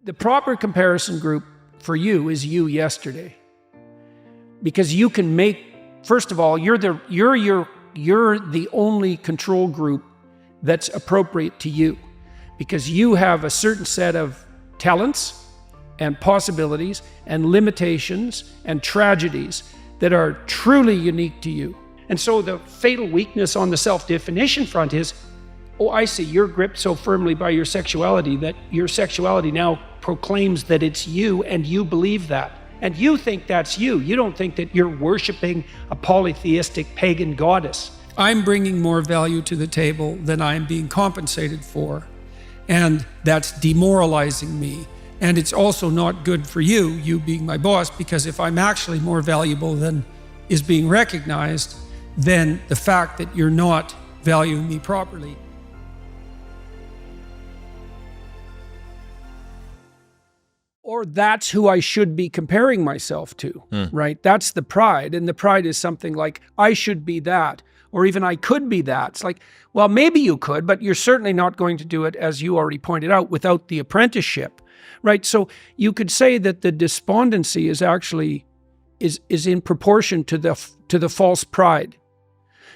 The proper comparison group for you is you yesterday. Because you can make, first of all, you're the only control group that's appropriate to you. Because you have a certain set of talents and possibilities and limitations and tragedies that are truly unique to you. And so the fatal weakness on the self-definition front is, oh, I see, you're gripped so firmly by your sexuality that your sexuality now proclaims that it's you and you believe that. And you think that's you. You don't think that you're worshiping a polytheistic pagan goddess. I'm bringing more value to the table than I'm being compensated for. And that's demoralizing me. And it's also not good for you being my boss, because if I'm actually more valuable than is being recognized, then the fact that you're not valuing me properly. Or that's who I should be comparing myself to, right? That's the pride. And the pride is something like, I should be that, or even I could be that. It's like, well, maybe you could, but you're certainly not going to do it, as you already pointed out, without the apprenticeship, right? So you could say that the despondency is actually is in proportion to the false pride.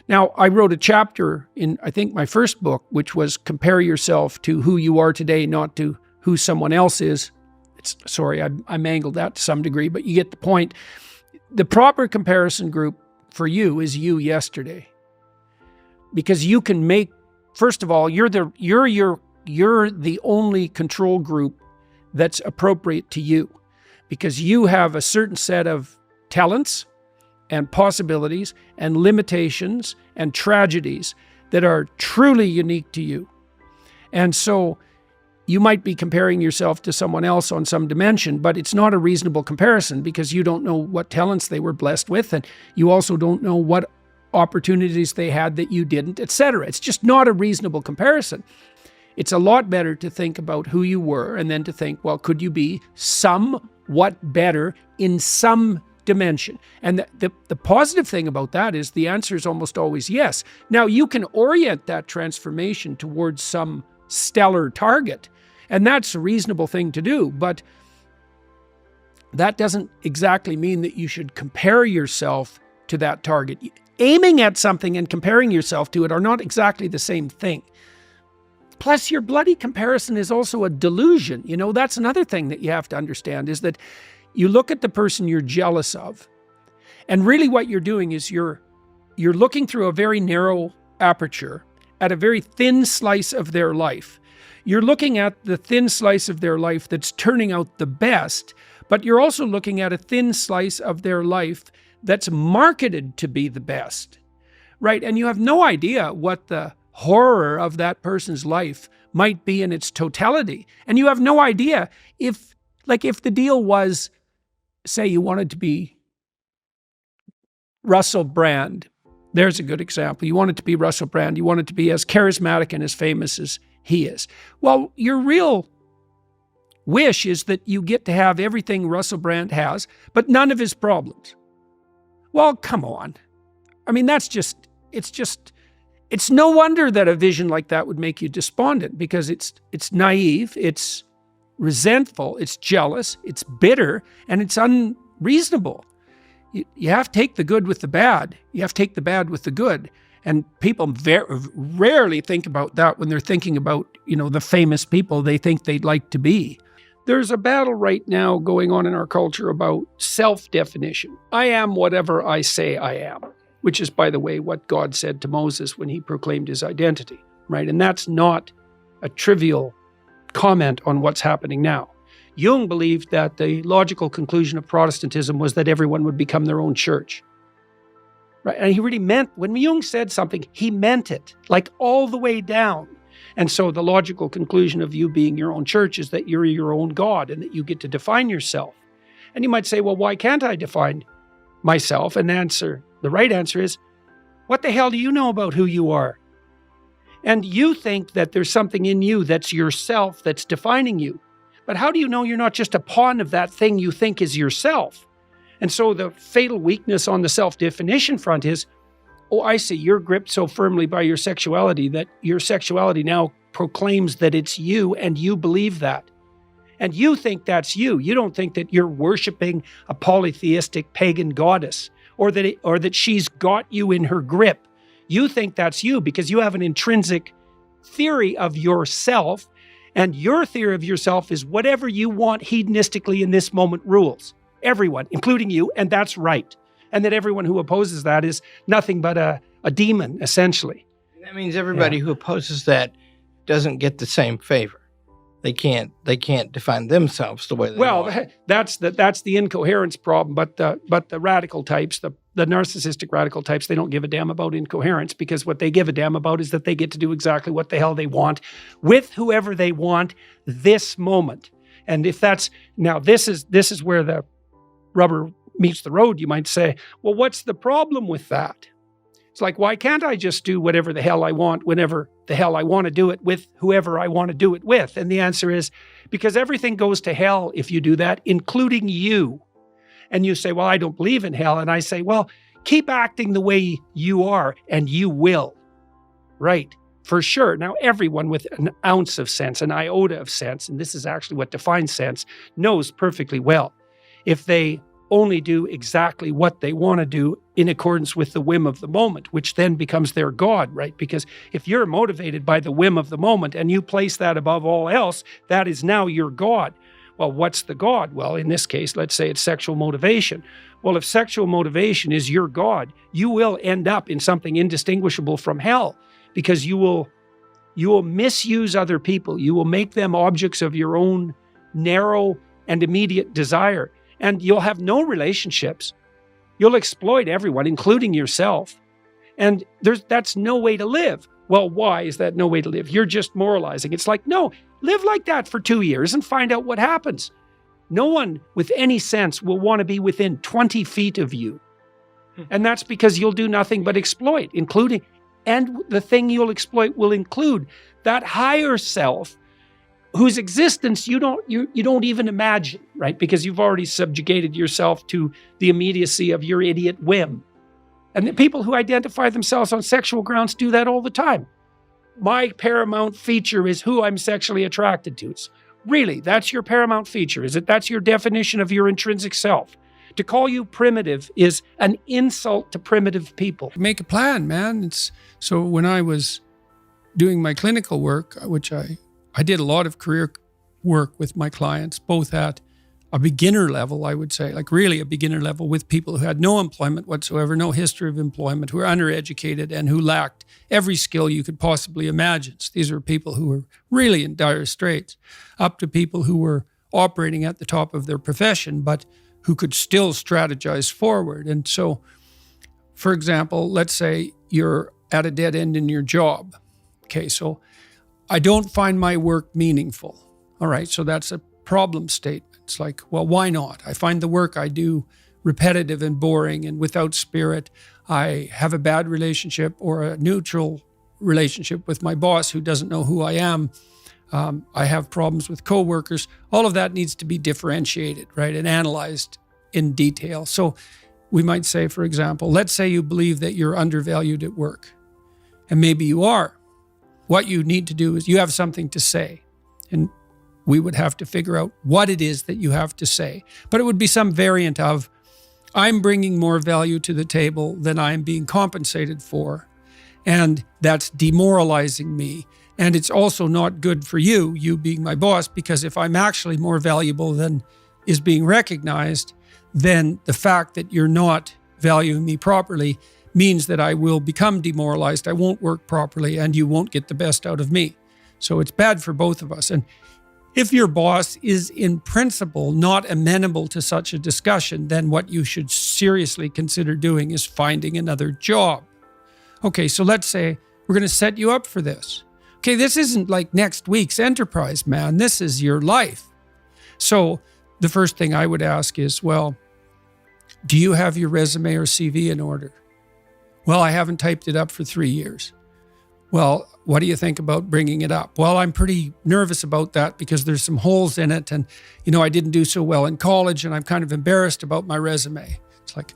Now, I wrote a chapter in, I think, my first book, which was compare yourself to who you are today, not to who someone else is. Sorry, I mangled that to some degree, but you get the point. The proper comparison group for you is you yesterday. Because you can make, first of all, you're the only control group that's appropriate to you. Because you have a certain set of talents and possibilities and limitations and tragedies that are truly unique to you. And so you might be comparing yourself to someone else on some dimension, but it's not a reasonable comparison because you don't know what talents they were blessed with, and you also don't know what opportunities they had that you didn't, etc. It's just not a reasonable comparison. It's a lot better to think about who you were and then to think, well, could you be somewhat better in some dimension? And the positive thing about that is the answer is almost always yes. Now, you can orient that transformation towards some stellar target, and that's a reasonable thing to do, but that doesn't exactly mean that you should compare yourself to that target. Aiming at something and comparing yourself to it are not exactly the same thing. Plus, your bloody comparison is also a delusion. You know, that's another thing that you have to understand, is that you look at the person you're jealous of, and really what you're doing is you're looking through a very narrow aperture at a very thin slice of their life. You're looking at the thin slice of their life that's turning out the best, but you're also looking at a thin slice of their life that's marketed to be the best, right? And you have no idea what the horror of that person's life might be in its totality. And you have no idea if the deal was, say you wanted to be Russell Brand. There's a good example. You want it to be Russell Brand. You want it to be as charismatic and as famous as he is. Well, your real wish is that you get to have everything Russell Brand has, but none of his problems. Well, come on. I mean, it's no wonder that a vision like that would make you despondent, because it's naive, it's resentful, it's jealous, it's bitter, and it's unreasonable. You have to take the good with the bad. You have to take the bad with the good. And people rarely think about that when they're thinking about, the famous people they think they'd like to be. There's a battle right now going on in our culture about self-definition. I am whatever I say I am, which is, by the way, what God said to Moses when he proclaimed his identity, right? And that's not a trivial comment on what's happening now. Jung believed that the logical conclusion of Protestantism was that everyone would become their own church. Right? And he really meant, when Jung said something, he meant it, like all the way down. And so the logical conclusion of you being your own church is that you're your own God and that you get to define yourself. And you might say, well, why can't I define myself? And the right answer is, what the hell do you know about who you are? And you think that there's something in you that's yourself that's defining you. But how do you know you're not just a pawn of that thing you think is yourself? And so the fatal weakness on the self-definition front is, oh, I see, you're gripped so firmly by your sexuality that your sexuality now proclaims that it's you and you believe that. And you think that's you. You don't think that you're worshiping a polytheistic pagan goddess or that she's got you in her grip. You think that's you because you have an intrinsic theory of yourself, and your theory of yourself is whatever you want hedonistically in this moment rules. Everyone, including you, and that's right. And that everyone who opposes that is nothing but a demon, essentially. That means everybody who opposes that doesn't get the same favor. They can't define themselves the way they want. Well, that's the incoherence problem. But the radical types, the narcissistic radical types, they don't give a damn about incoherence, because what they give a damn about is that they get to do exactly what the hell they want with whoever they want this moment. And if that's now, this is where the rubber meets the road. You might say, well, what's the problem with that? It's like, why can't I just do whatever the hell I want whenever the hell I want to do it with whoever I want to do it with? And the answer is because everything goes to hell if you do that, including you. And you say, well, I don't believe in hell. And I say, well, keep acting the way you are and you will. Right, for sure. Now, everyone with an ounce of sense, an iota of sense, and this is actually what defines sense, knows perfectly well if they only do exactly what they want to do in accordance with the whim of the moment, which then becomes their God, right? Because if you're motivated by the whim of the moment and you place that above all else, that is now your God. Well, what's the God? Well, in this case, let's say it's sexual motivation. Well, if sexual motivation is your God, you will end up in something indistinguishable from hell, because you will misuse other people. You will make them objects of your own narrow and immediate desire. And you'll have no relationships. You'll exploit everyone, including yourself. And that's no way to live. Well, why is that no way to live? You're just moralizing. It's like, no, live like that for 2 years and find out what happens. No one with any sense will want to be within 20 feet of you. And that's because you'll do nothing but exploit, and the thing you'll exploit will include that higher self whose existence you don't even imagine, right? Because you've already subjugated yourself to the immediacy of your idiot whim. And the people who identify themselves on sexual grounds do that all the time. My paramount feature is who I'm sexually attracted to. It's really, that's your paramount feature. Is it? That's your definition of your intrinsic self. To call you primitive is an insult to primitive people. Make a plan, man. So when I was doing my clinical work, which I did a lot of career work with my clients, both at a beginner level, I would say, like really a beginner level, with people who had no employment whatsoever, no history of employment, who were undereducated and who lacked every skill you could possibly imagine. So these were people who were really in dire straits, up to people who were operating at the top of their profession, but who could still strategize forward. And so, for example, let's say you're at a dead end in your job. Okay, so I don't find my work meaningful. All right, so that's a problem statement. It's like, well, why not? I find the work I do repetitive and boring and without spirit. I have a bad relationship or a neutral relationship with my boss who doesn't know who I am. I have problems with coworkers. All of that needs to be differentiated, right, and analyzed in detail. So we might say, for example, let's say you believe that you're undervalued at work, and maybe you are. What you need to do is you have something to say, and we would have to figure out what it is that you have to say. But it would be some variant of, I'm bringing more value to the table than I'm being compensated for, and that's demoralizing me. And it's also not good for you being my boss, because if I'm actually more valuable than is being recognized, then the fact that you're not valuing me properly means that I will become demoralized, I won't work properly, and you won't get the best out of me. So it's bad for both of us. And if your boss is in principle not amenable to such a discussion, then what you should seriously consider doing is finding another job. Okay, so let's say we're going to set you up for this. Okay, this isn't like next week's enterprise, man. This is your life. So the first thing I would ask is, well, do you have your resume or CV in order? Well, I haven't typed it up for 3 years. Well, what do you think about bringing it up? Well, I'm pretty nervous about that because there's some holes in it. And, I didn't do so well in college and I'm kind of embarrassed about my resume. It's like,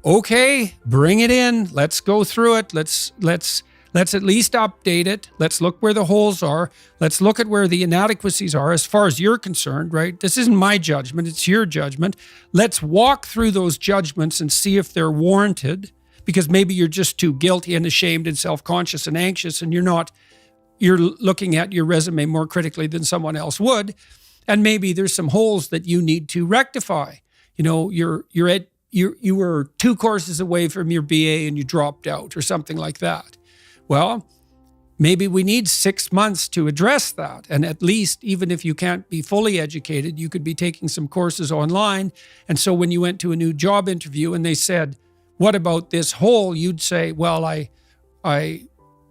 okay, bring it in. Let's go through it. Let's Let's at least update it. Let's look where the holes are. Let's look at where the inadequacies are as far as you're concerned, right? This isn't my judgment, it's your judgment. Let's walk through those judgments and see if they're warranted, because maybe you're just too guilty and ashamed and self-conscious and anxious, and you're looking at your resume more critically than someone else would. And maybe there's some holes that you need to rectify. You know, you were 2 courses away from your BA and you dropped out or something like that. Well, maybe we need 6 months to address that. And at least, even if you can't be fully educated, you could be taking some courses online. And so when you went to a new job interview and they said, what about this hole? You'd say, well, I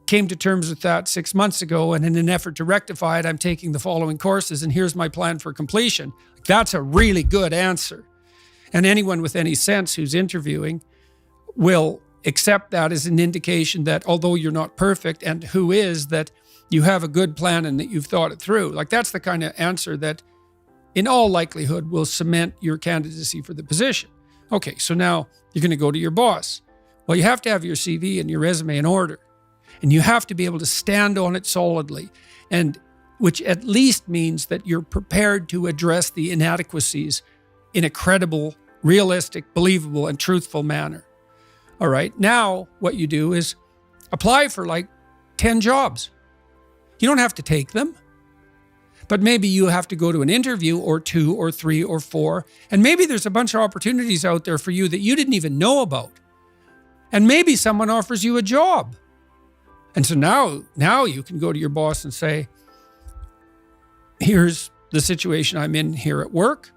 came to terms with that 6 months ago, and in an effort to rectify it, I'm taking the following courses, and here's my plan for completion. That's a really good answer. And anyone with any sense who's interviewing will accept that as an indication that although you're not perfect, and who is, that you have a good plan and that you've thought it through. Like, that's the kind of answer that in all likelihood will cement your candidacy for the position. Okay, so now you're going to go to your boss. Well, you have to have your CV and your resume in order, and you have to be able to stand on it solidly, and which at least means that you're prepared to address the inadequacies in a credible, realistic, believable, and truthful manner. All right, now what you do is apply for like 10 jobs. You don't have to take them, but maybe you have to go to an interview or 2 or 3 or 4, and maybe there's a bunch of opportunities out there for you that you didn't even know about. And maybe someone offers you a job. And so now you can go to your boss and say, here's the situation I'm in here at work.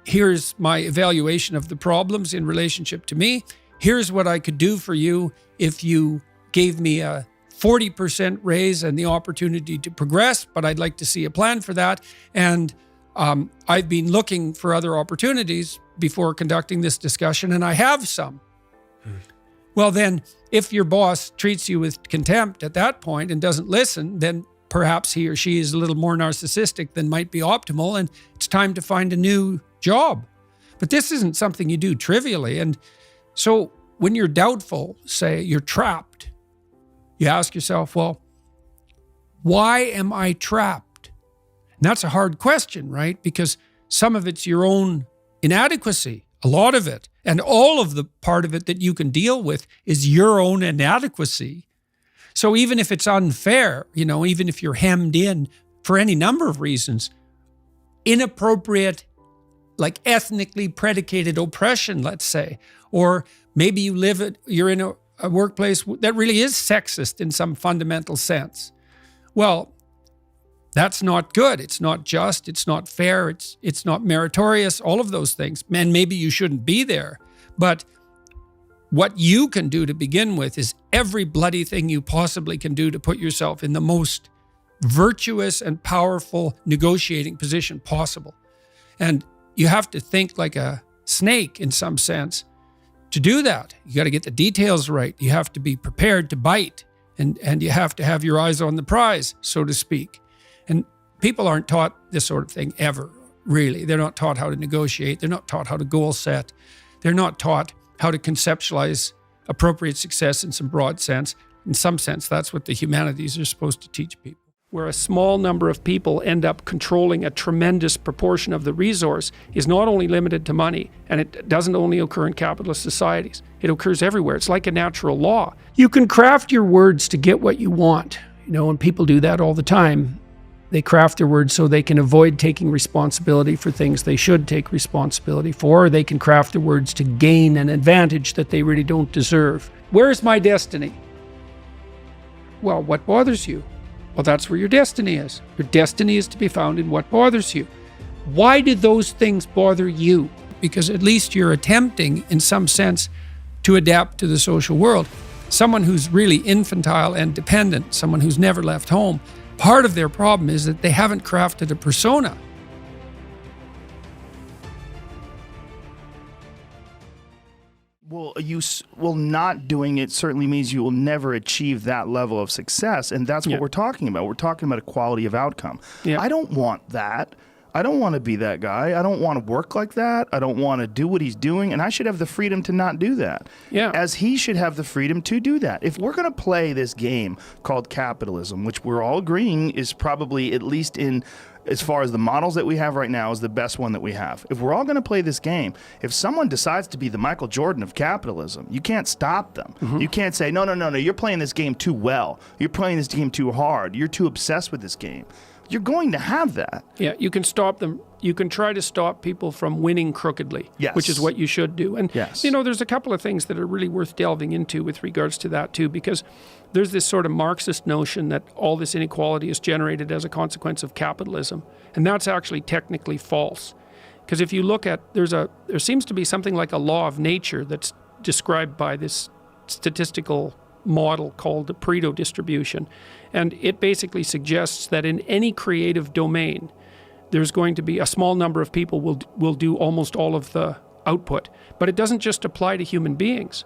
Here's my evaluation of the problems in relationship to me. Here's what I could do for you if you gave me a 40% raise and the opportunity to progress, but I'd like to see a plan for that. And I've been looking for other opportunities before conducting this discussion, and I have some. Well, then, if your boss treats you with contempt at that point and doesn't listen, then perhaps he or she is a little more narcissistic than might be optimal, and it's time to find a new job. But this isn't something you do trivially. And so when you're doubtful, say you're trapped, you ask yourself, well, why am I trapped? And that's a hard question, right? Because some of it's your own inadequacy, a lot of it. And all of the part of it that you can deal with is your own inadequacy. So even if it's unfair, even if you're hemmed in for any number of reasons, inappropriate, like ethnically predicated oppression, let's say, or maybe you're in a workplace that really is sexist in some fundamental sense. Well, that's not good. It's not just. It's not fair. It's not meritorious. All of those things. And maybe you shouldn't be there. But what you can do to begin with is every bloody thing you possibly can do to put yourself in the most virtuous and powerful negotiating position possible. And you have to think like a snake in some sense to do that. You got to get the details right. You have to be prepared to bite, and you have to have your eyes on the prize, so to speak. And people aren't taught this sort of thing ever, really. They're not taught how to negotiate. They're not taught how to goal set. They're not taught how to conceptualize appropriate success in some broad sense. In some sense, that's what the humanities are supposed to teach people. Where a small number of people end up controlling a tremendous proportion of the resource is not only limited to money, and it doesn't only occur in capitalist societies. It occurs everywhere. It's like a natural law. You can craft your words to get what you want, and people do that all the time. They craft their words so they can avoid taking responsibility for things they should take responsibility for, or they can craft their words to gain an advantage that they really don't deserve. Where's my destiny? Well, what bothers you? Well, that's where your destiny is. Your destiny is to be found in what bothers you. Why do those things bother you? Because at least you're attempting, in some sense, to adapt to the social world. Someone who's really infantile and dependent, someone who's never left home, part of their problem is that they haven't crafted a persona. Well, not doing it certainly means you will never achieve that level of success. And that's what we're talking about. We're talking about a quality of outcome. Yeah. I don't want that. I don't want to be that guy. I don't want to work like that. I don't want to do what he's doing. And I should have the freedom to not do that. Yeah. As he should have the freedom to do that. If we're going to play this game called capitalism, which we're all agreeing is probably, at least in as far as the models that we have right now, is the best one that we have. If we're all going to play this game, if someone decides to be the Michael Jordan of capitalism, you can't stop them. You can't say, no, you're playing this game too well. You're playing this game too hard. You're too obsessed with this game. You're going to have that. Yeah, you can stop them. You can try to stop people from winning crookedly, Yes. which is what you should do. And, Yes. there's a couple of things that are really worth delving into with regards to that, too, because there's this sort of Marxist notion that all this inequality is generated as a consequence of capitalism. And that's actually technically false. Because if you look at, there seems to be something like a law of nature that's described by this statistical model called the Pareto distribution. And it basically suggests that in any creative domain, there's going to be a small number of people will do almost all of the output. But it doesn't just apply to human beings.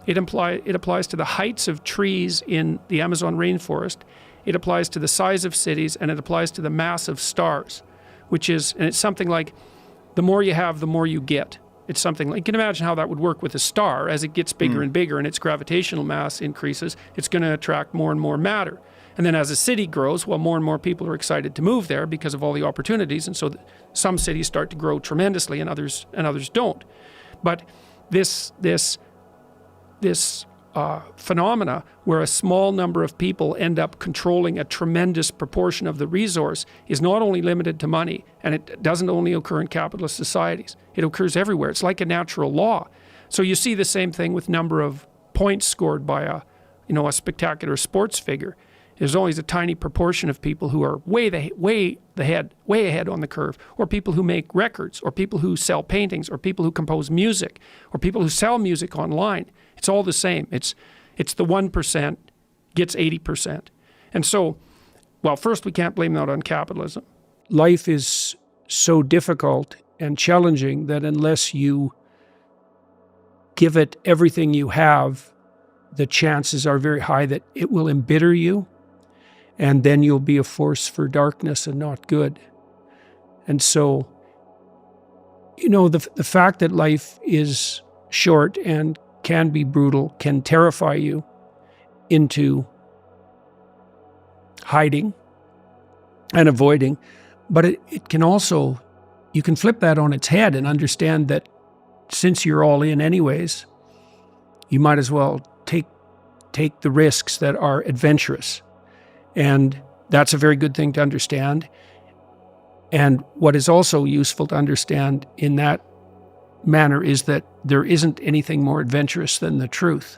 It applies to the heights of trees in the Amazon rainforest. It applies to the size of cities, and it applies to the mass of stars, and it's something like the more you have, the more you get. It's something like, you can imagine how that would work with a star. As it gets bigger and bigger and its gravitational mass increases, it's going to attract more and more matter. And then as a city grows, well, more and more people are excited to move there because of all the opportunities. And so some cities start to grow tremendously and others don't. But this phenomena where a small number of people end up controlling a tremendous proportion of the resource is not only limited to money, and it doesn't only occur in capitalist societies. It occurs everywhere. It's like a natural law. So you see the same thing with number of points scored by a spectacular sports figure. There's always a tiny proportion of people who are way ahead on the curve, or people who make records, or people who sell paintings, or people who compose music, or people who sell music online. It's all the same. It's the 1% gets 80%. And so, well, first, we can't blame that on capitalism. Life is so difficult and challenging that unless you give it everything you have, the chances are very high that it will embitter you, and then you'll be a force for darkness and not good. And so, the fact that life is short and can be brutal can terrify you into hiding and avoiding, but it can also, you can flip that on its head and understand that since you're all in anyways, you might as well take the risks that are adventurous. And that's a very good thing to understand. And what is also useful to understand in that manner is that there isn't anything more adventurous than the truth.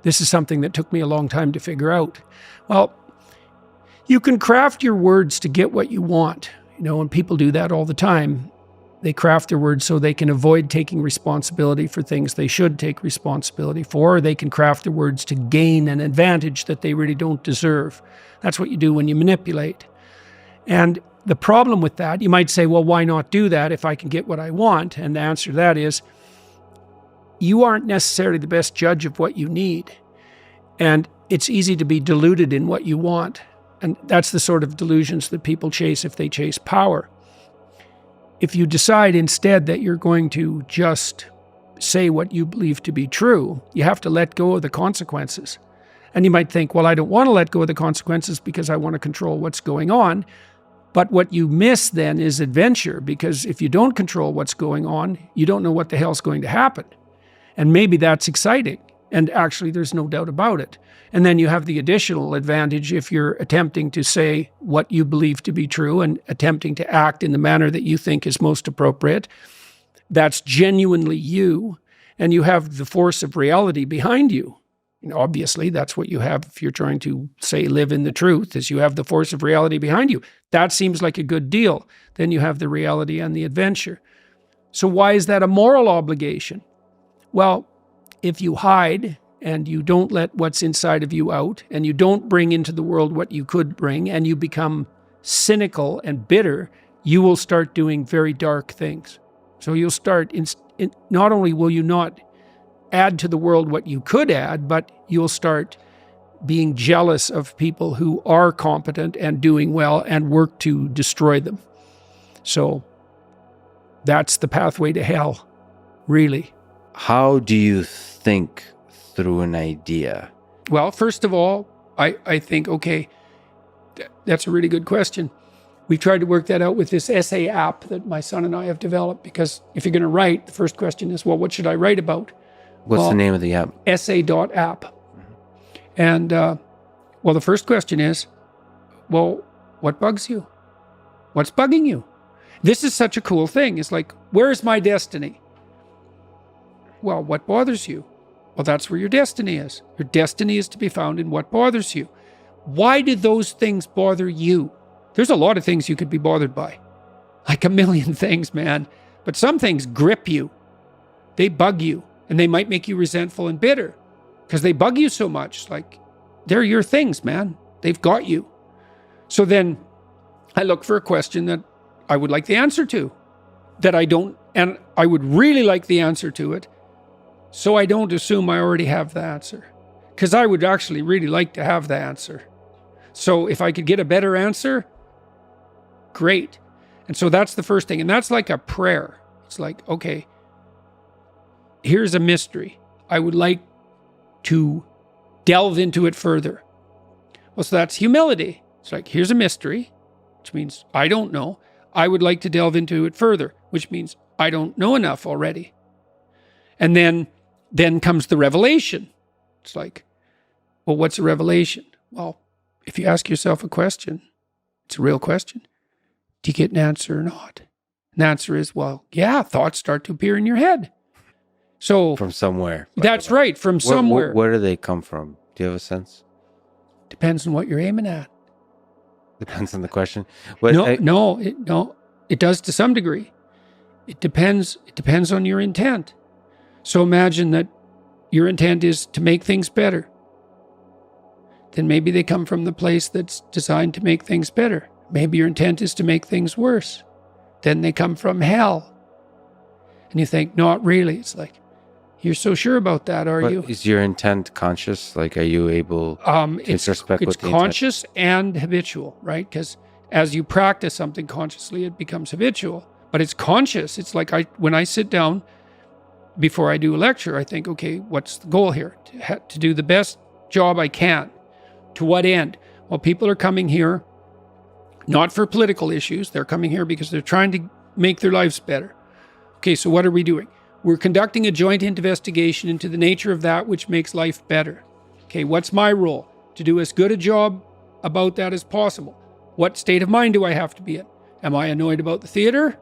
This is something that took me a long time to figure out. Well, you can craft your words to get what you want, and people do that all the time. They craft their words so they can avoid taking responsibility for things they should take responsibility for, or they can craft their words to gain an advantage that they really don't deserve. That's what you do when you manipulate. And the problem with that, you might say, well, why not do that if I can get what I want? And the answer to that is, you aren't necessarily the best judge of what you need. And it's easy to be deluded in what you want. And that's the sort of delusions that people chase if they chase power. If you decide instead that you're going to just say what you believe to be true, you have to let go of the consequences. And you might think, well, I don't want to let go of the consequences because I want to control what's going on. But what you miss then is adventure, because if you don't control what's going on, you don't know what the hell's going to happen. And maybe that's exciting. And actually, there's no doubt about it. And then you have the additional advantage if you're attempting to say what you believe to be true and attempting to act in the manner that you think is most appropriate. That's genuinely you, and you have the force of reality behind you. Obviously, that's what you have if you're trying to, say, live in the truth, is you have the force of reality behind you. That seems like a good deal. Then you have the reality and the adventure. So why is that a moral obligation? Well, if you hide and you don't let what's inside of you out, and you don't bring into the world what you could bring, and you become cynical and bitter, you will start doing very dark things. So you'll start, not only will you not add to the world what you could add, but you'll start being jealous of people who are competent and doing well and work to destroy them. So that's the pathway to hell, really. How do you think through an idea? Well, first of all, I think, okay, that's a really good question. We've tried to work that out with this essay app that my son and I have developed, because if you're going to write, the first question is, well, what should I write about? What's the name of the app? Essay.app. And, well, the first question is, well, what bugs you? What's bugging you? This is such a cool thing. It's like, where's my destiny? Well, what bothers you? Well, that's where your destiny is. Your destiny is to be found in what bothers you. Why do those things bother you? There's a lot of things you could be bothered by. Like a million things, man. But some things grip you. They bug you. And they might make you resentful and bitter because they bug you so much. It's like, they're your things, man. They've got you. So then I look for a question that I would like the answer to, that I don't, and I would really like the answer to it, so I don't assume I already have the answer, because I would actually really like to have the answer. So if I could get a better answer, great. And so that's the first thing. And that's like a prayer. It's like, okay, here's a mystery. I would like to delve into it further. Well, so that's humility. It's like, here's a mystery, which means I don't know. I would like to delve into it further, which means I don't know enough already. And then comes the revelation. It's like, well, what's a revelation? Well, if you ask yourself a question, it's a real question. Do you get an answer or not? And the answer is, well, yeah, thoughts start to appear in your head. So From somewhere. that's right, from somewhere. Where do they come from? Do you have a sense? Depends on what you're aiming at. Depends on the question. But No, it does to some degree. It depends on your intent. So imagine that your intent is to make things better. Then maybe they come from the place that's designed to make things better. Maybe your intent is to make things worse. Then they come from hell. And you think, not really. It's like, you're so sure about that, are you? Is your intent conscious? Like, are you able to introspect it's with the conscious and habitual, right? Because as you practice something consciously, it becomes habitual. But it's conscious. It's like when I sit down before I do a lecture, I think, okay, what's the goal here? To do the best job I can. To what end? Well, people are coming here not for political issues. They're coming here because they're trying to make their lives better. Okay, so what are we doing? We're conducting a joint investigation into the nature of that which makes life better. Okay, what's my role? To do as good a job about that as possible. What state of mind do I have to be in? Am I annoyed about the theater?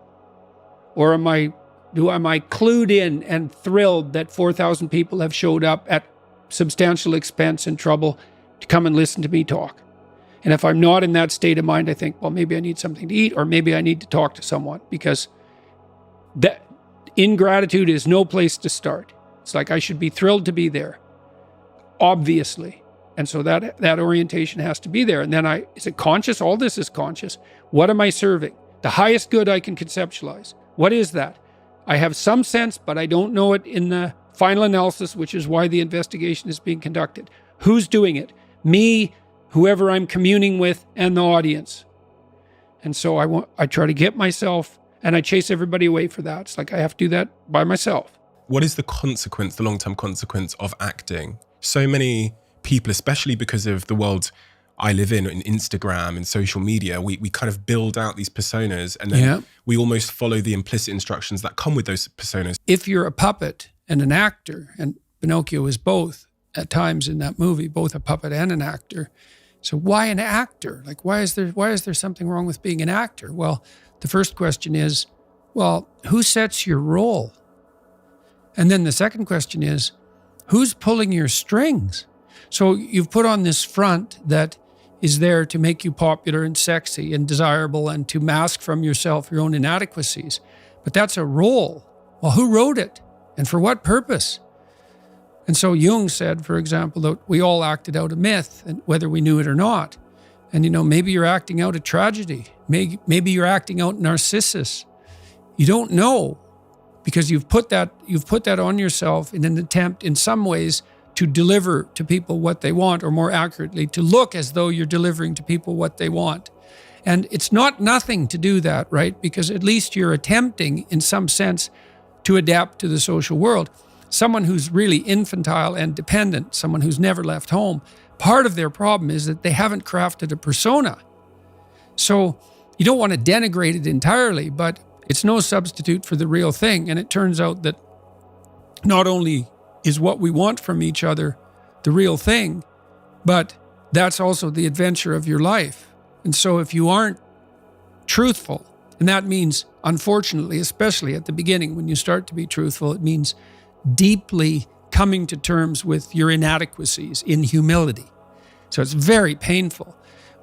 Or am I clued in and thrilled that 4,000 people have showed up at substantial expense and trouble to come and listen to me talk? And if I'm not in that state of mind, I think, well, maybe I need something to eat, or maybe I need to talk to someone, because that ingratitude is no place to start. It's like I should be thrilled to be there, obviously. And so that orientation has to be there. And then is it conscious? All this is conscious. What am I serving? The highest good I can conceptualize. What is that? I have some sense, but I don't know it in the final analysis, which is why the investigation is being conducted. Who's doing it? Me, whoever I'm communing with, and the audience. And so I try to get myself, and I chase everybody away for that. It's like I have to do that by myself. What is the consequence, the long-term consequence of acting? So many people, especially because of the world I live in Instagram and social media, we kind of build out these personas, and then we almost follow the implicit instructions that come with those personas. If you're a puppet and an actor, and Pinocchio is both at times in that movie, both a puppet and an actor. So why an actor? Like, why is there something wrong with being an actor? Well, the first question is, well, who sets your role? And then the second question is, who's pulling your strings? So you've put on this front that is there to make you popular and sexy and desirable and to mask from yourself your own inadequacies. But that's a role. Well, who wrote it? And for what purpose? And so Jung said, for example, that we all acted out a myth, and whether we knew it or not. And, maybe you're acting out a tragedy. Maybe you're acting out Narcissus. You don't know, because you've put that on yourself in an attempt, in some ways, to deliver to people what they want, or more accurately, to look as though you're delivering to people what they want. And it's not nothing to do that, right? Because at least you're attempting, in some sense, to adapt to the social world. Someone who's really infantile and dependent, someone who's never left home, part of their problem is that they haven't crafted a persona. So you don't want to denigrate it entirely, but it's no substitute for the real thing. And it turns out that not only is what we want from each other the real thing, but that's also the adventure of your life. And so if you aren't truthful, and that means, unfortunately, especially at the beginning, when you start to be truthful, it means deeply coming to terms with your inadequacies in humility. So it's very painful.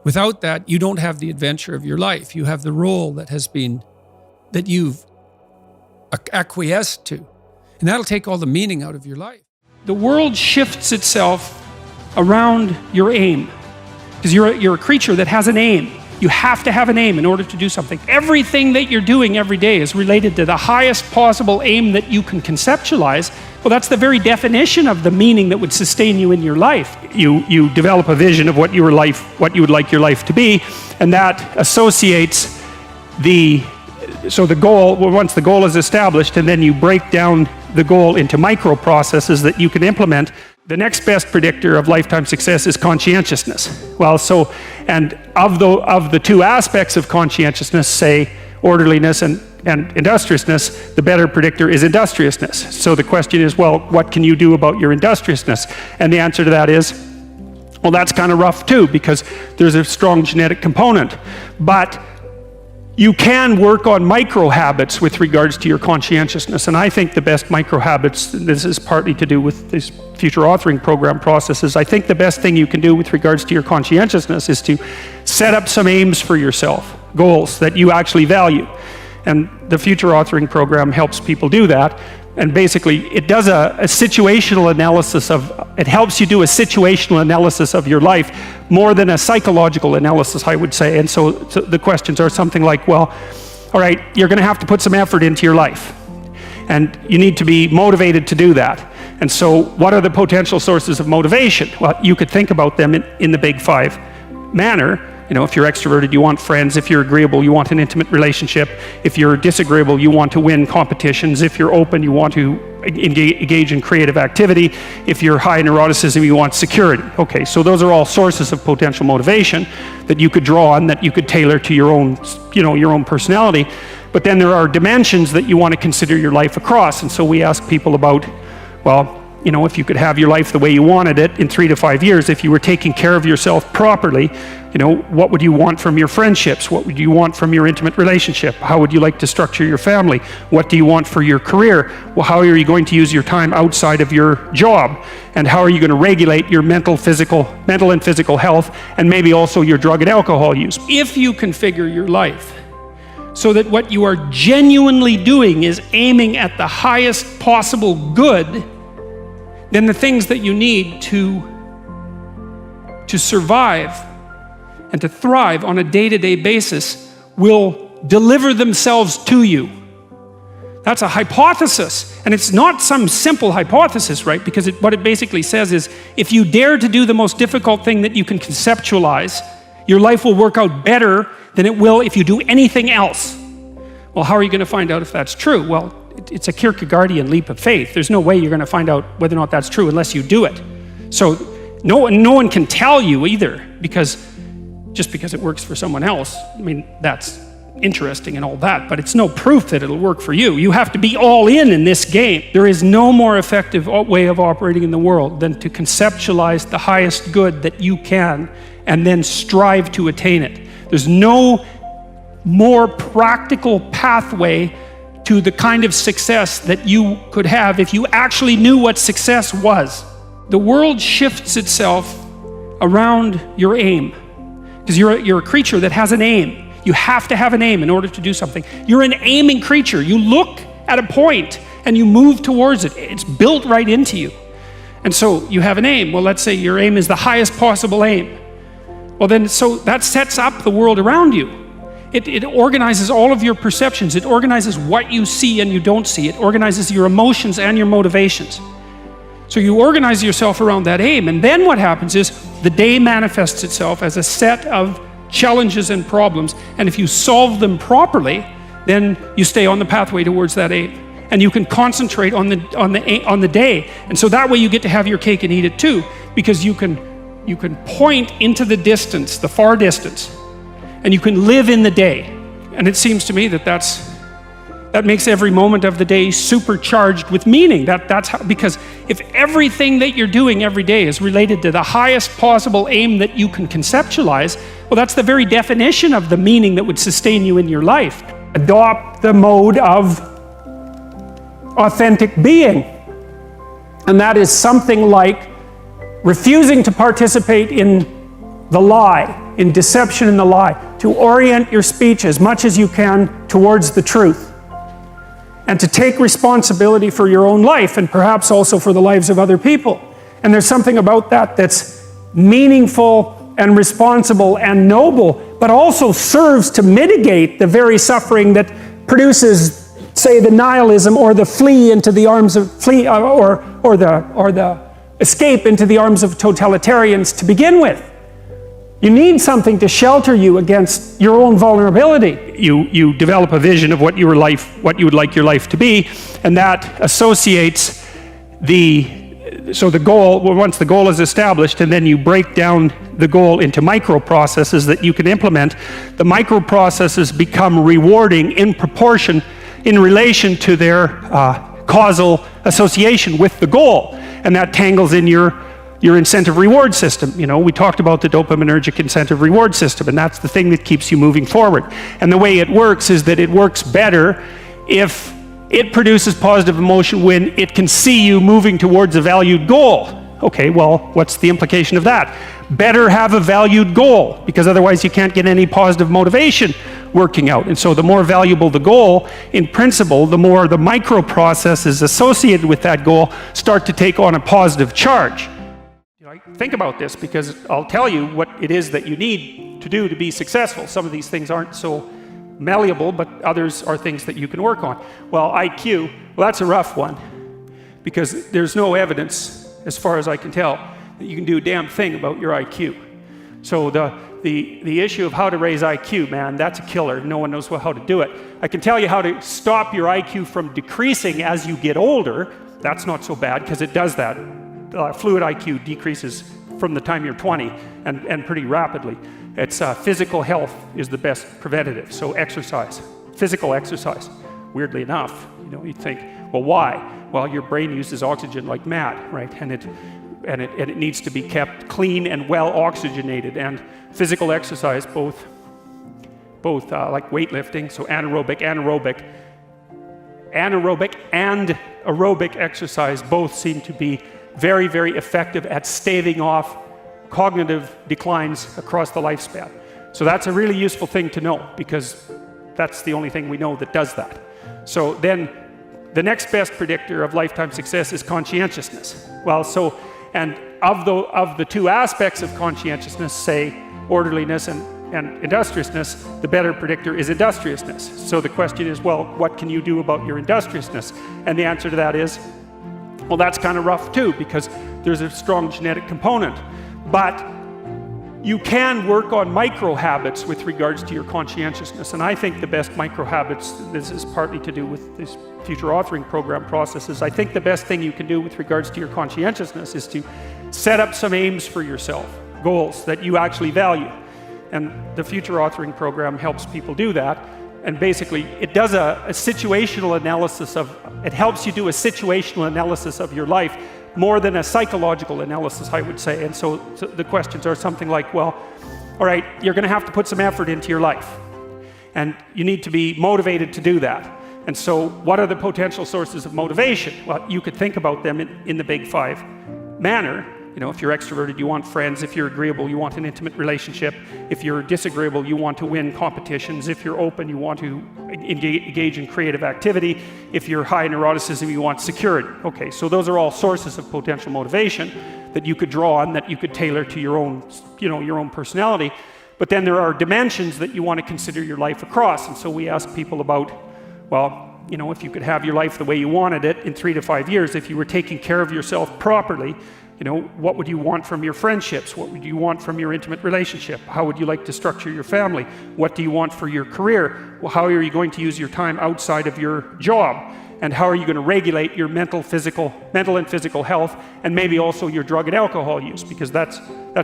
Without that, you don't have the adventure of your life. You have the role that you've acquiesced to. And that'll take all the meaning out of your life. The world shifts itself around your aim, because you're a creature that has an aim. You have to have an aim in order to do something. Everything that you're doing every day is related to the highest possible aim that you can conceptualize. Well, that's the very definition of the meaning that would sustain you in your life. You develop a vision of what you would like your life to be, and that associates the goal. Well, once the goal is established, and then you break down the goal into micro processes that you can implement. The next best predictor of lifetime success is conscientiousness. Well, and of the two aspects of conscientiousness, say orderliness and industriousness, the better predictor is industriousness. So the question is, well, what can you do about your industriousness? And the answer to that is, well, that's kind of rough too, because there's a strong genetic component. But you can work on micro habits with regards to your conscientiousness. And I think the best micro habits, this is partly to do with this future authoring program processes, I think the best thing you can do with regards to your conscientiousness is to set up some aims for yourself, goals that you actually value. And the future authoring program helps people do that. And basically, it does a situational analysis it helps you do a situational analysis of your life more than a psychological analysis, I would say. And so the questions are something like, well, all right, you're going to have to put some effort into your life. And you need to be motivated to do that. And so what are the potential sources of motivation? Well, you could think about them in the big five manner. You know, if you're extroverted, you want friends. If you're agreeable, you want an intimate relationship. If you're disagreeable, you want to win competitions. If you're open, you want to engage in creative activity. If you're high in neuroticism, you want security. Okay, so those are all sources of potential motivation that you could draw on, that you could tailor to your own personality. But then there are dimensions that you want to consider your life across. And so we ask people about, well, you know, if you could have your life the way you wanted it in 3 to 5 years, if you were taking care of yourself properly, you know, what would you want from your friendships? What would you want from your intimate relationship? How would you like to structure your family? What do you want for your career? Well, how are you going to use your time outside of your job? And how are you going to regulate your mental and physical health, and maybe also your drug and alcohol use? If you configure your life so that what you are genuinely doing is aiming at the highest possible good, then the things that you need to survive and to thrive on a day-to-day basis will deliver themselves to you. That's a hypothesis, and it's not some simple hypothesis, right? Because what it basically says is, if you dare to do the most difficult thing that you can conceptualize, your life will work out better than it will if you do anything else. Well, how are you going to find out if that's true? Well, it's a Kierkegaardian leap of faith. There's no way you're going to find out whether or not that's true unless you do it. So no one can tell you either, just because it works for someone else. I mean, that's interesting and all that, but it's no proof that it'll work for you. You have to be all in this game. There is no more effective way of operating in the world than to conceptualize the highest good that you can and then strive to attain it. There's no more practical pathway to the kind of success that you could have if you actually knew what success was. The world shifts itself around your aim, because you're a creature that has an aim. You have to have an aim in order to do something. You're an aiming creature. You look at a point and you move towards it. It's built right into you. And so you have an aim. Well, let's say your aim is the highest possible aim. Well, then, so that sets up the world around you. It organizes all of your perceptions. It organizes what you see and you don't see. It organizes your emotions and your motivations. So you organize yourself around that aim, and then what happens is the day manifests itself as a set of challenges and problems, and if you solve them properly, then you stay on the pathway towards that aim. And you can concentrate on the day. And so that way you get to have your cake and eat it too, because you can point into the distance, the far distance, and you can live in the day. And it seems to me that makes every moment of the day supercharged with meaning. That's how, because if everything that you're doing every day is related to the highest possible aim that you can conceptualize, well, that's the very definition of the meaning that would sustain you in your life. Adopt the mode of authentic being. And that is something like refusing to participate in the lie, in deception in the lie, to orient your speech as much as you can towards the truth, and to take responsibility for your own life and perhaps also for the lives of other people. And there's something about that that's meaningful and responsible and noble, but also serves to mitigate the very suffering that produces, say, the nihilism or the flee into the arms of or the escape into the arms of totalitarians to begin with. You need something to shelter you against your own vulnerability. You develop a vision of what you would like your life to be, and that associates the goal. Well, once the goal is established, and then you break down the goal into micro processes that you can implement. The micro processes become rewarding in proportion, in relation to their causal association with the goal, and that tangles in your incentive reward system. You know, we talked about the dopaminergic incentive reward system, and that's the thing that keeps you moving forward. And the way it works is that it works better if it produces positive emotion when it can see you moving towards a valued goal. Okay, well, what's the implication of that? Better have a valued goal, because otherwise you can't get any positive motivation working out. And so the more valuable the goal, in principle, the more the micro processes associated with that goal start to take on a positive charge. Think about this, because I'll tell you what it is that you need to do to be successful. Some of these things aren't so malleable, but others are things that you can work on. Well, IQ, well, that's a rough one, because there's no evidence, as far as I can tell, that you can do a damn thing about your IQ. So the issue of how to raise IQ, man, that's a killer. No one knows how to do it. I can tell you how to stop your IQ from decreasing as you get older. That's not so bad, because it does that. Fluid IQ decreases from the time you're 20 and pretty rapidly. It's physical health is the best preventative. So exercise, physical exercise. Weirdly enough, you know, you'd think, well, why? Well, your brain uses oxygen like mad, right? And it needs to be kept clean and well oxygenated. And physical exercise, both like weightlifting, so anaerobic and aerobic exercise, both seem to be very, very effective at staving off cognitive declines across the lifespan. So that's a really useful thing to know, because that's the only thing we know that does that. So then the next best predictor of lifetime success is conscientiousness. Well, so, and of the two aspects of conscientiousness, say orderliness and industriousness, the better predictor is industriousness. So the question is, well, what can you do about your industriousness? And the answer to that is, well, that's kind of rough too, because there's a strong genetic component. But you can work on micro habits with regards to your conscientiousness. And I think the best micro habits, this is partly to do with this future authoring program processes, I think the best thing you can do with regards to your conscientiousness is to set up some aims for yourself, goals that you actually value. And the future authoring program helps people do that. And basically, it does a situational analysis it helps you do a situational analysis of your life more than a psychological analysis, I would say. And so the questions are something like, well, all right, you're going to have to put some effort into your life, and you need to be motivated to do that. And so what are the potential sources of motivation? Well, you could think about them in the big five manner. You know, if you're extroverted, you want friends. If you're agreeable, you want an intimate relationship. If you're disagreeable, you want to win competitions. If you're open, you want to engage in creative activity. If you're high in neuroticism, you want security. Okay, so those are all sources of potential motivation that you could draw on, that you could tailor to your own, your own personality. But then there are dimensions that you want to consider your life across. And so we ask people about, well, if you could have your life the way you wanted it in 3 to 5 years, if you were taking care of yourself properly, What would you want from your friendships? What would you want from your intimate relationship? How would you like to structure your family? What do you want for your career? Well, how are you going to use your time outside of your job? And how are you going to regulate your mental and physical health, and maybe also your drug and alcohol use, because that's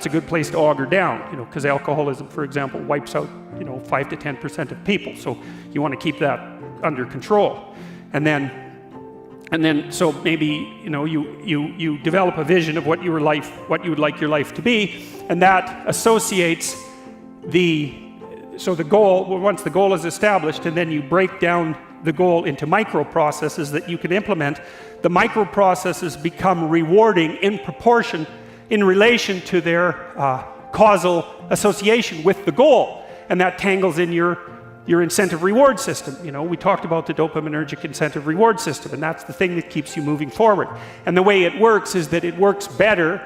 a good place to auger down, because alcoholism, for example, wipes out 5 to 10% of people. So you want to keep that under control. And then so maybe you develop a vision of what you would like your life to be, and that associates the goal. Once the goal is established, and then you break down the goal into micro processes that you can implement. The micro processes become rewarding in proportion in relation to their causal association with the goal, and that tangles in your incentive reward system. We talked about the dopaminergic incentive reward system, and that's the thing that keeps you moving forward. And the way it works is that it works better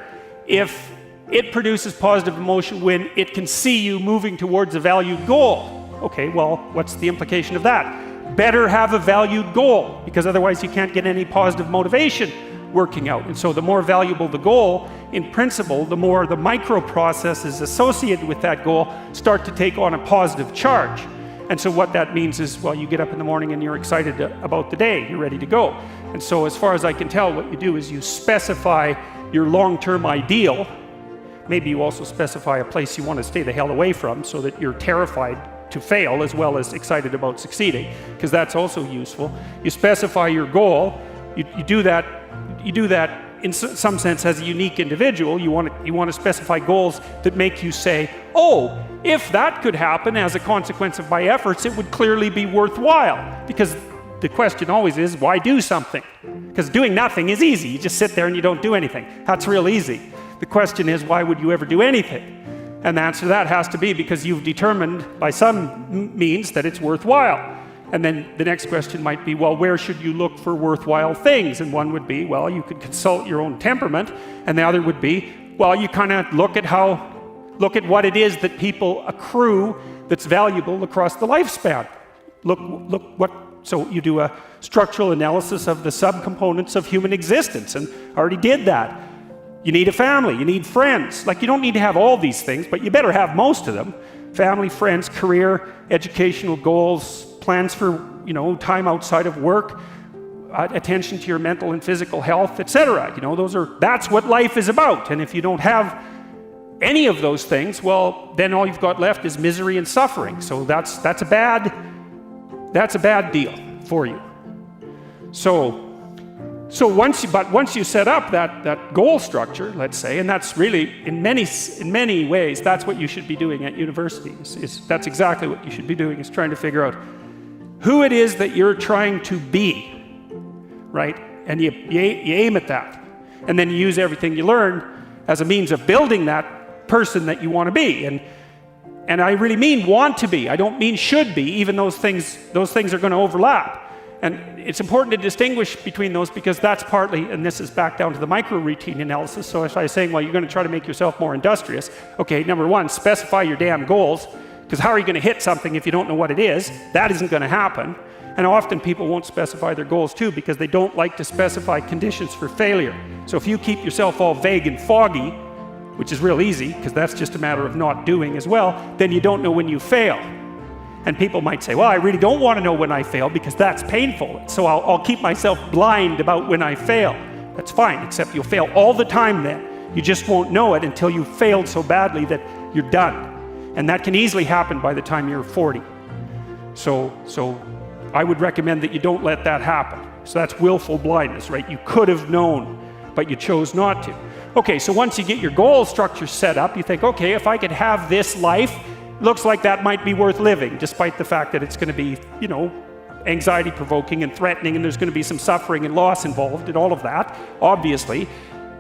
if it produces positive emotion when it can see you moving towards a valued goal. Okay, well, what's the implication of that? Better have a valued goal, because otherwise you can't get any positive motivation working out. And so the more valuable the goal, in principle, the more the micro processes associated with that goal start to take on a positive charge. And so what that means is, well, you get up in the morning and you're excited about the day, you're ready to go. And so as far as I can tell, what you do is you specify your long-term ideal. Maybe you also specify a place you want to stay the hell away from, so that you're terrified to fail as well as excited about succeeding, because that's also useful. You specify your goal. You do that in some sense as a unique individual. You want to specify goals that make you say, oh, if that could happen as a consequence of my efforts, it would clearly be worthwhile. Because the question always is, why do something? Because doing nothing is easy. You just sit there and you don't do anything. That's real easy. The question is, why would you ever do anything? And the answer to that has to be because you've determined by some means that it's worthwhile. And then the next question might be, well, where should you look for worthwhile things? And one would be, well, you could consult your own temperament. And the other would be, well, you kind of look at what it is that people accrue that's valuable across the lifespan. So you do a structural analysis of the subcomponents of human existence, and I already did that. You need a family, you need friends. You don't need to have all these things, but you better have most of them. Family, friends, career, educational goals, plans for, time outside of work, attention to your mental and physical health, etc. That's what life is about. And if you don't have any of those things, well, then all you've got left is misery and suffering. So that's a bad deal for you. So once you set up that goal structure, let's say, and that's really in many ways that's what you should be doing at university. That's exactly what you should be doing, is trying to figure out who it is that you're trying to be, right? And you aim at that, and then you use everything you learn as a means of building that person that you want to be. And I really mean want to be. I don't mean should be. Even those things are going to overlap. And it's important to distinguish between those, because that's partly, and this is back down to the micro-routine analysis. So if I was saying, well, you're going to try to make yourself more industrious, okay, number one, specify your damn goals, because how are you going to hit something if you don't know what it is? That isn't going to happen. And often people won't specify their goals too, because they don't like to specify conditions for failure. So if you keep yourself all vague and foggy, which is real easy, because that's just a matter of not doing as well, then you don't know when you fail. And people might say, well, I really don't want to know when I fail because that's painful. So I'll keep myself blind about when I fail. That's fine, except you'll fail all the time then. You just won't know it until you've failed so badly that you're done. And that can easily happen by the time you're 40. So I would recommend that you don't let that happen. So that's willful blindness, right? You could have known, but you chose not to. Okay, so once you get your goal structure set up, you think, okay, if I could have this life, looks like that might be worth living, despite the fact that it's going to be, anxiety provoking and threatening, and there's going to be some suffering and loss involved and all of that. Obviously,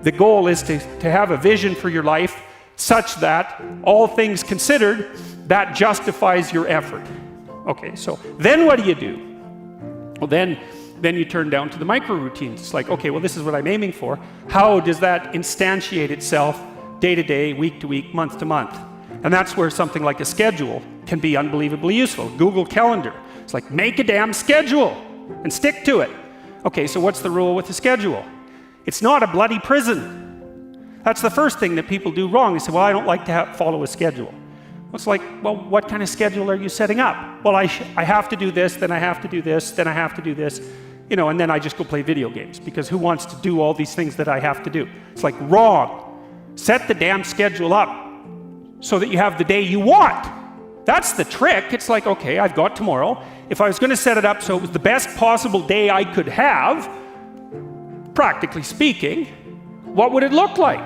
the goal is to have a vision for your life such that, all things considered, that justifies your effort. Okay, so then what do? Well, then you turn down to the micro routines. It's like, okay, well, this is what I'm aiming for. How does that instantiate itself day to day, week to week, month to month? And that's where something like a schedule can be unbelievably useful. Google Calendar. It's like, make a damn schedule and stick to it. Okay, so what's the rule with the schedule? It's not a bloody prison. That's the first thing that people do wrong. They say, well, I don't like to follow a schedule. It's like, well, what kind of schedule are you setting up? Well, I have to do this, then I have to do this, then I have to do this, and then I just go play video games, because who wants to do all these things that I have to do? It's like, wrong. Set the damn schedule up so that you have the day you want. That's the trick. It's like, okay, I've got tomorrow. If I was going to set it up so it was the best possible day I could have, practically speaking, what would it look like?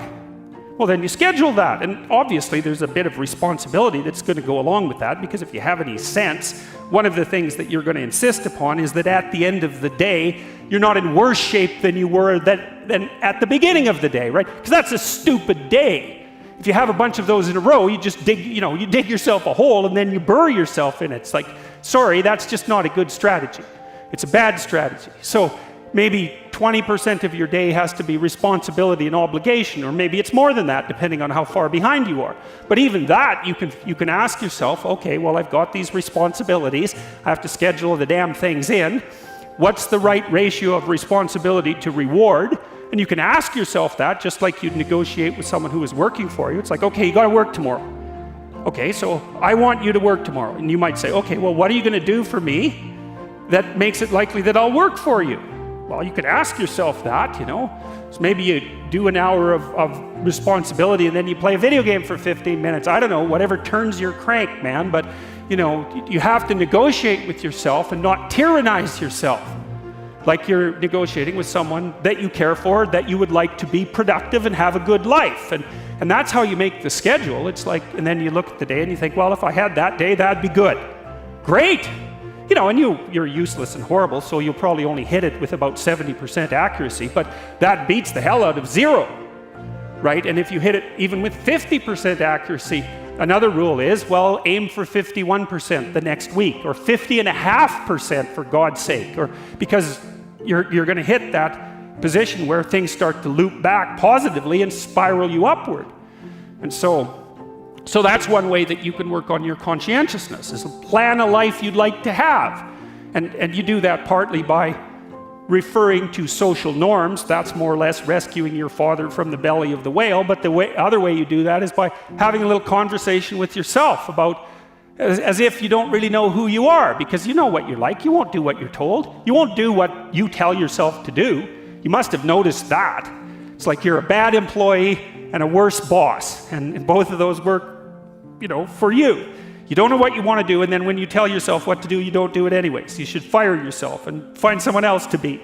Well, then you schedule that. And obviously there's a bit of responsibility that's going to go along with that, because if you have any sense, one of the things that you're going to insist upon is that at the end of the day, you're not in worse shape than you were than at the beginning of the day, right? Because that's a stupid day. If you have a bunch of those in a row, you just dig yourself a hole and then you bury yourself in it. It's like, sorry, that's just not a good strategy. It's a bad strategy. So maybe 20% of your day has to be responsibility and obligation, or maybe it's more than that, depending on how far behind you are. But even that, you can ask yourself, okay, well, I've got these responsibilities. I have to schedule the damn things in. What's the right ratio of responsibility to reward? And you can ask yourself that, just like you'd negotiate with someone who is working for you. It's like, okay, you got to work tomorrow. Okay, so I want you to work tomorrow. And you might say, okay, well, what are you going to do for me that makes it likely that I'll work for you? Well, you could ask yourself that, So maybe you do an hour of responsibility and then you play a video game for 15 minutes. I don't know, whatever turns your crank, man. But, you have to negotiate with yourself and not tyrannize yourself. Like you're negotiating with someone that you care for, that you would like to be productive and have a good life. And that's how you make the schedule. It's like, and then you look at the day and you think, well, if I had that day, that'd be good. Great. And you're useless and horrible, so you'll probably only hit it with about 70% accuracy, but that beats the hell out of 0, right? And if you hit it even with 50% accuracy, another rule is, well, aim for 51% the next week, or 50.5% for God's sake, or because you're going to hit that position where things start to loop back positively and spiral you upward. And so that's one way that you can work on your conscientiousness, is plan a life you'd like to have. And you do that partly by referring to social norms. That's more or less rescuing your father from the belly of the whale. But the other way you do that is by having a little conversation with yourself about, as if you don't really know who you are, because you know what you're like. You won't do what you're told. You won't do what you tell yourself to do. You must have noticed that. It's like you're a bad employee and a worse boss. And both of those work, for you. You don't know what you want to do, and then when you tell yourself what to do, you don't do it anyways. You should fire yourself and find someone else to be.